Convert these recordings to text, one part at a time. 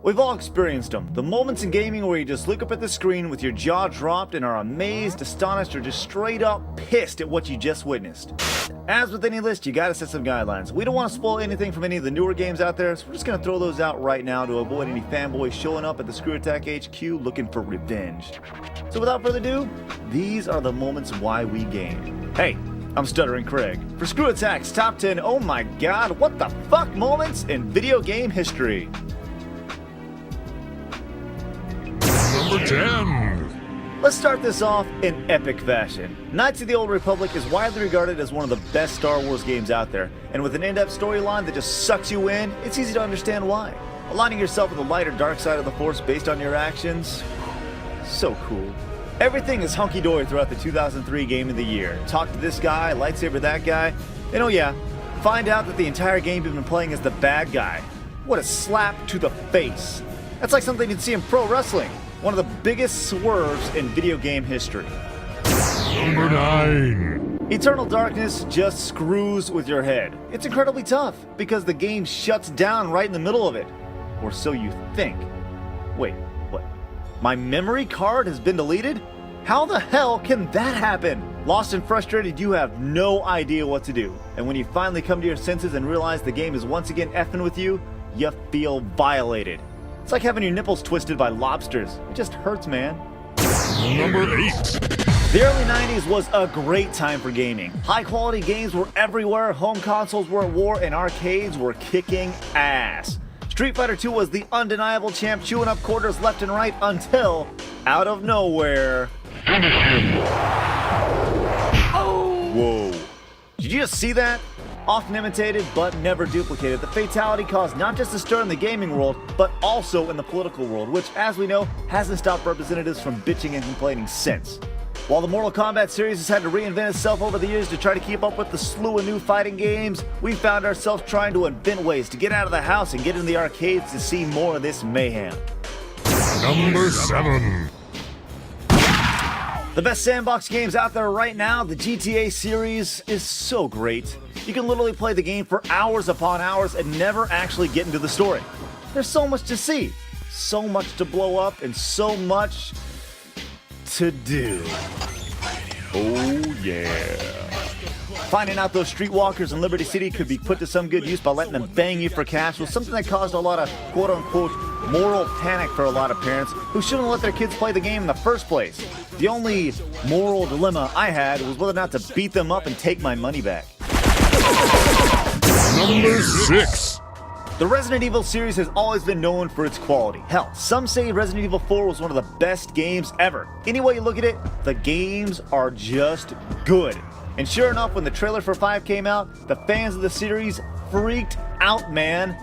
We've all experienced them. The moments in gaming where you just look up at the screen with your jaw dropped and are amazed, astonished, or just straight up pissed at what you just witnessed. As with any list, you gotta set some guidelines. We don't want to spoil anything from any of the newer games out there, so we're just gonna throw those out right now to avoid any fanboys showing up at the Screw Attack HQ looking for revenge. So without further ado, these are the moments why we game. Hey, I'm Stuttering Craig. For Screw Attack's top 10, oh my god, what the fuck moments in video game history. Number 10. Let's start this off in epic fashion. Knights of the Old Republic is widely regarded as one of the best Star Wars games out there, and with an in-depth storyline that just sucks you in, it's easy to understand why. Aligning yourself with the light or dark side of the Force based on your actions, so cool. Everything is hunky-dory throughout the 2003 Game of the Year. Talk to this guy, lightsaber that guy, and oh yeah, find out that the entire game you've been playing is the bad guy. What a slap to the face. That's like something you'd see in pro wrestling. One of the biggest swerves in video game history. Number 9. Eternal Darkness just screws with your head. It's incredibly tough because the game shuts down right in the middle of it. Or so you think. Wait, what? My memory card has been deleted? How the hell can that happen? Lost and frustrated, you have no idea what to do. And when you finally come to your senses and realize the game is once again effing with you, you feel violated. It's like having your nipples twisted by lobsters. It just hurts, man. Number 8. The early 90s was a great time for gaming. High-quality games were everywhere, home consoles were at war, and arcades were kicking ass. Street Fighter II was the undeniable champ, chewing up quarters left and right until, out of nowhere... Oh! Whoa. Did you just see that? Often imitated, but never duplicated, the fatality caused not just a stir in the gaming world, but also in the political world, which, as we know, hasn't stopped representatives from bitching and complaining since. While the Mortal Kombat series has had to reinvent itself over the years to try to keep up with the slew of new fighting games, we found ourselves trying to invent ways to get out of the house and get into the arcades to see more of this mayhem. Number 7. The best sandbox games out there right now, the GTA series, is so great. You can literally play the game for hours upon hours and never actually get into the story. There's so much to see, so much to blow up, and so much to do. Oh yeah. Finding out those streetwalkers in Liberty City could be put to some good use by letting them bang you for cash was something that caused a lot of quote-unquote moral panic for a lot of parents who shouldn't let their kids play the game in the first place. The only moral dilemma I had was whether or not to beat them up and take my money back. Number 6. The Resident Evil series has always been known for its quality. Hell, some say Resident Evil 4 was one of the best games ever. Any way you look at it, the games are just good. And sure enough, when the trailer for 5 came out, the fans of the series freaked out, man.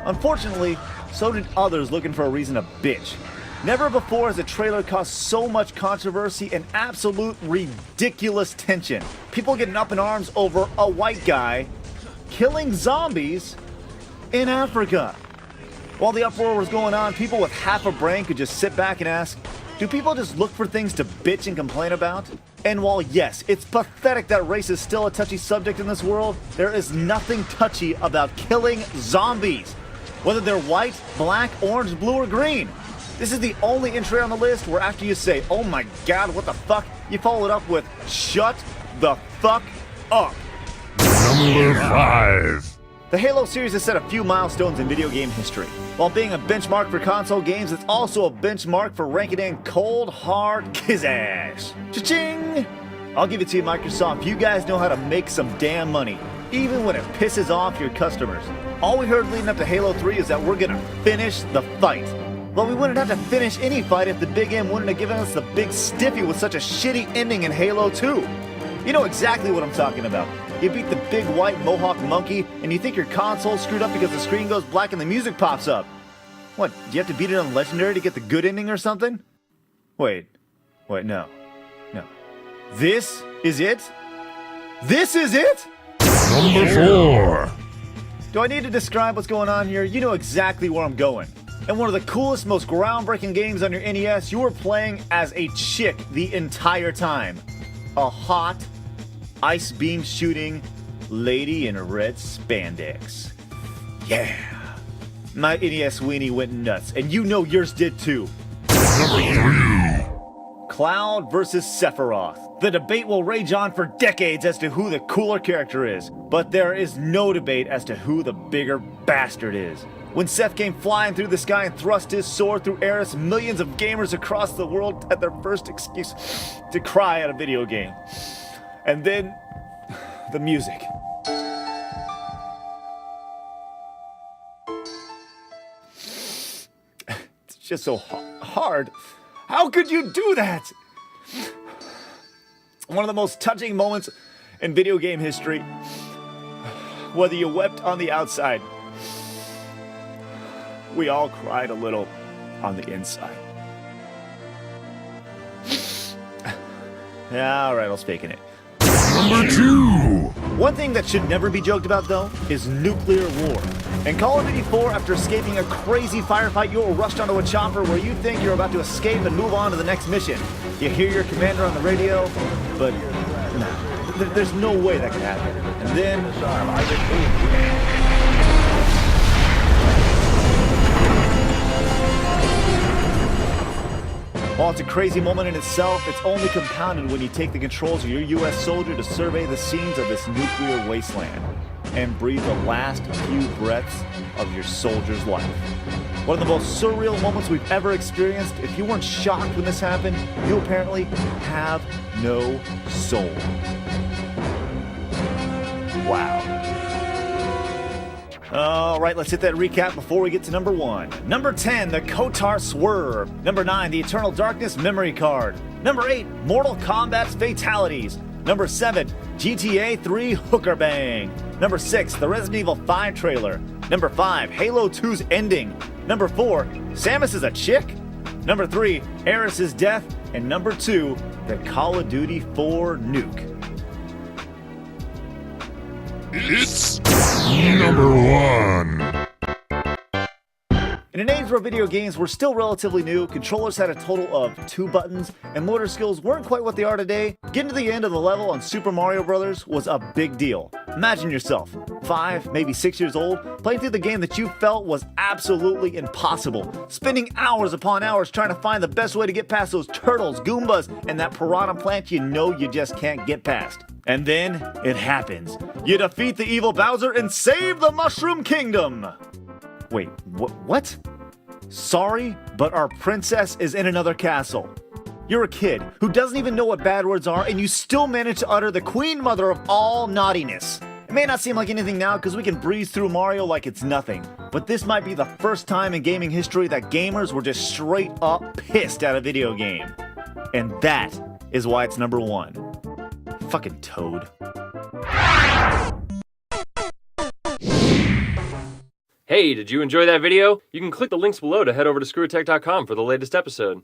Unfortunately, so did others looking for a reason to bitch. Never before has a trailer caused so much controversy and absolute ridiculous tension. People getting up in arms over a white guy killing zombies in Africa. While the uproar was going on, people with half a brain could just sit back and ask, do people just look for things to bitch and complain about? And while yes, it's pathetic that race is still a touchy subject in this world, there is nothing touchy about killing zombies. Whether they're white, black, orange, blue, or green. This is the only entry on the list where after you say, oh my god, what the fuck, you follow it up with, shut the fuck up. Number 5. The Halo series has set a few milestones in video game history. While being a benchmark for console games, it's also a benchmark for ranking in cold, hard kiss ass. Cha-ching! I'll give it to you, Microsoft. You guys know how to make some damn money, even when it pisses off your customers. All we heard leading up to Halo 3 is that we're gonna finish the fight. Well, we wouldn't have to finish any fight if the Big M wouldn't have given us the big stiffy with such a shitty ending in Halo 2. You know exactly what I'm talking about. You beat the big white mohawk monkey, and you think your console's screwed up because the screen goes black and the music pops up. What, do you have to beat it on Legendary to get the good ending or something? Wait, no. This is it? This is it? Number 4. Do I need to describe what's going on here? You know exactly where I'm going. In one of the coolest, most groundbreaking games on your NES, you were playing as a chick the entire time. A hot, ice beam shooting lady in red spandex. Yeah. My NES weenie went nuts, and you know yours did too. Number 3. Cloud versus Sephiroth. The debate will rage on for decades as to who the cooler character is, but there is no debate as to who the bigger bastard is. When Seth came flying through the sky and thrust his sword through Aeris, millions of gamers across the world had their first excuse to cry at a video game. And then, the music. It's just so hard. How could you do that? One of the most touching moments in video game history. Whether you wept on the outside, we all cried a little on the inside. Yeah, all right, I'll speak in it. Number 2. One thing that should never be joked about, though, is nuclear war. In Call of Duty 4, after escaping a crazy firefight, you will rush onto a chopper where you think you're about to escape and move on to the next mission. You hear your commander on the radio, but no, there's no way that can happen. And then... While it's a crazy moment in itself, it's only compounded when you take the controls of your U.S. soldier to survey the scenes of this nuclear wasteland and breathe the last few breaths of your soldier's life. One of the most surreal moments we've ever experienced. If you weren't shocked when this happened, you apparently have no soul. Wow. All right, let's hit that recap before we get to number 1. Number 10, the Kotar Swerve. Number 9, the Eternal Darkness memory card. Number 8, Mortal Kombat's fatalities. Number 7, GTA 3 Hooker Bang. Number 6, the Resident Evil 5 trailer. Number 5, Halo 2's ending. Number 4, Samus is a chick. Number 3, Aeris' death. And number 2, the Call of Duty 4 nuke. It's number 1. In an age where video games were still relatively new, controllers had a total of 2 buttons, and motor skills weren't quite what they are today, getting to the end of the level on Super Mario Bros. Was a big deal. Imagine yourself, 5, maybe 6 years old, playing through the game that you felt was absolutely impossible, spending hours upon hours trying to find the best way to get past those turtles, Goombas, and that piranha plant you know you just can't get past. And then, it happens. You defeat the evil Bowser and save the Mushroom Kingdom! Wait, what? Sorry, but our princess is in another castle. You're a kid who doesn't even know what bad words are, and you still manage to utter the queen mother of all naughtiness. It may not seem like anything now because we can breeze through Mario like it's nothing, but this might be the first time in gaming history that gamers were just straight up pissed at a video game. And that is why it's number 1. Fucking Toad. Hey, did you enjoy that video? You can click the links below to head over to screwatech.com for the latest episode.